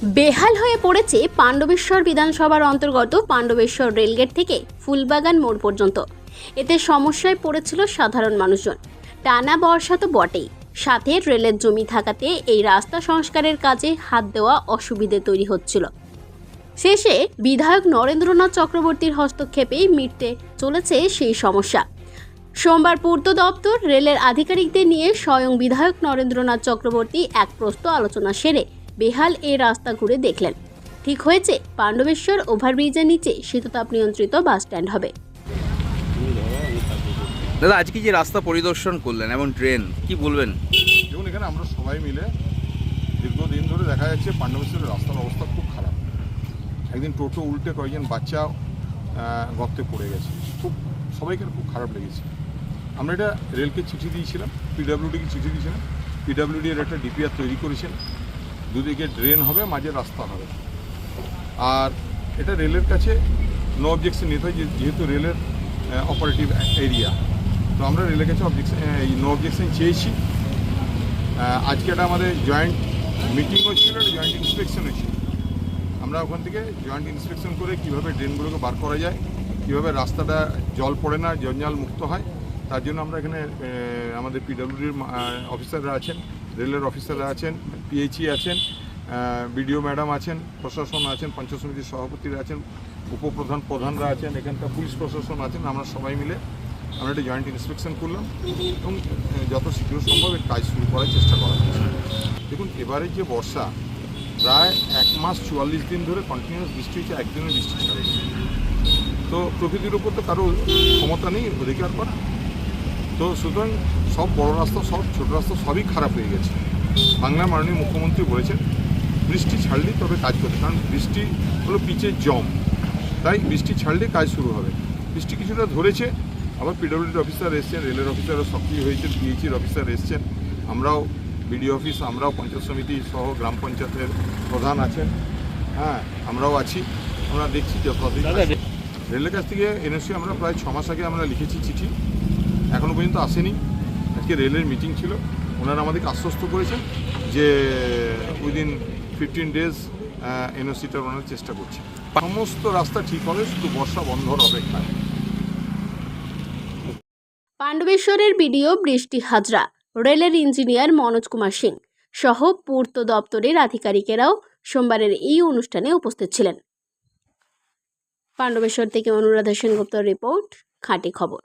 বেহাল হয়ে পড়েছে পাণ্ডবেশ্বর বিধানসভার অন্তর্গত পাণ্ডবেশ্বর রেলগেট থেকে ফুলবাগান মোড় পর্যন্ত। এতে সমস্যায় পড়েছিল সাধারণ মানুষজন। টানা বর্ষা তো বটেই, সাথে রেলের জমি থাকাতে এই রাস্তা সংস্কারের কাজে হাত দেওয়া অসুবিধে তৈরি হচ্ছিল। শেষে বিধায়ক নরেন্দ্রনাথ চক্রবর্তীর হস্তক্ষেপেই মিটতে চলেছে সেই সমস্যা। সোমবার পূর্ত দপ্তর রেলের আধিকারিকদের নিয়ে স্বয়ং বিধায়ক নরেন্দ্রনাথ চক্রবর্তী এক প্রস্ত আলোচনা সেরে বেহাল এই রাস্তা ঘুরে দেখলেন। ঠিক হয়েছে, পাণ্ডবেশ্বর ওভারব্রিজের নিচে শীততাপ নিয়ন্ত্রিত বাস স্ট্যান্ড হবে। দাদা, আজকে যে রাস্তা পরিদর্শন করলেন এবং ট্রেন, কি বলবেন? দেখুন, এখানে আমরা সবাই মিলে দীর্ঘদিন ধরে দেখা যাচ্ছে পাণ্ডবেশ্বরের রাস্তার অবস্থা খুব খারাপ। একদিন টোটো উল্টে কয়েকজন বাচ্চা গর্তে পড়ে গেছে, সবাইকে খুব খারাপ লেগেছে। আমরা এটা রেলকে চিঠি দিয়েছিলাম, পিডাব্লিউডিকে চিঠি দিয়েছিলাম। পিডাব্লিউডি এর একটা ডিপিআর তৈরি করেছেন, দুদিকে ড্রেন হবে, মাঝে রাস্তা হবে। আর এটা রেলের কাছে নো অবজেকশন নিতে হয়, যেহেতু রেলের অপারেটিভ এরিয়া। তো আমরা রেলের কাছে নো অবজেকশন চেয়েছি। আজকে একটা আমাদের জয়েন্ট মিটিংও ছিল, একটা জয়েন্ট ইন্সপেকশনও ছিল। আমরা ওখান থেকে জয়েন্ট ইন্সপেকশন করে কীভাবে ড্রেনগুলোকে বার করা যায়, কীভাবে রাস্তাটা জল পড়ে না, জঞ্জাল মুক্ত হয়, তার জন্য আমরা এখানে আমাদের পিডাব্লিউডির অফিসাররা আছেন, রেলের অফিসাররা আছেন, পিএইচই আছেন, বিডিও ম্যাডাম আছেন, প্রশাসন আছেন, পঞ্চায়েত সমিতির সভাপতিরা আছেন, প্রধানরা আছেন, এখানকার পুলিশ প্রশাসন আছেন। আমরা সবাই মিলে আমরা একটা জয়েন্ট ইন্সপেকশন করলাম এবং যত শীঘ্র সম্ভব এর কাজ শুরু করার চেষ্টা করা হচ্ছে। দেখুন, এবারে যে বর্ষা প্রায় 1 মাস 44 দিন ধরে কন্টিনিউয়াস বৃষ্টি হচ্ছে, একদিনের বৃষ্টি ছাড়ে। তো প্রকৃতির উপর তো কারো ক্ষমতা নেই অধিকার করা। তো সুতরাং সব বড় রাস্তা, সব ছোটো রাস্তা সবই খারাপ হয়ে গেছে। বাংলার মাননীয় মুখ্যমন্ত্রী বলেছেন বৃষ্টি ছাড়লেই তবে কাজ করতে, কারণ বৃষ্টি হলো পিচের জম, তাই বৃষ্টি ছাড়লেই কাজ শুরু হবে। বৃষ্টি কিছুটা ধরেছে, আবার পিডব্লিউডির অফিসার এসছেন, রেলের অফিসারও সক্রিয় হয়েছেন, পিএইচির অফিসার এসছেন, আমরাও বিডিও অফিস, আমরাও পঞ্চায়েত সমিতি সহ গ্রাম পঞ্চায়েতের প্রধান আছেন, হ্যাঁ আমরাও আছি। আমরা দেখছি যতদিন রেলের কাছ থেকে এনওসি আমরা প্রায় 6 মাস আগে আমরা লিখেছি চিঠি, এখনও পর্যন্ত আসেনি। আজকে রেলের মিটিং ছিল, ওনারা আমাদেরকে আশ্বস্ত করেছেন যে উইদিন 15 ডেজ এনওসিটা ওনারা চেষ্টা করছে। সমস্ত রাস্তা ঠিক হবে, শুধু বর্ষা বন্ধর অপেক্ষায়। পাণ্ডবেশ্বরের বিডিও বৃষ্টি হাজরা, রেলের ইঞ্জিনিয়ার মনোজ কুমার সিং সহ পূর্ত দপ্তরের আধিকারিকেরাও সোমবারের এই অনুষ্ঠানে উপস্থিত ছিলেন। পাণ্ডবেশ্বর থেকে অনুরাধা সেনগুপ্তর রিপোর্ট, খাঁটি খবর।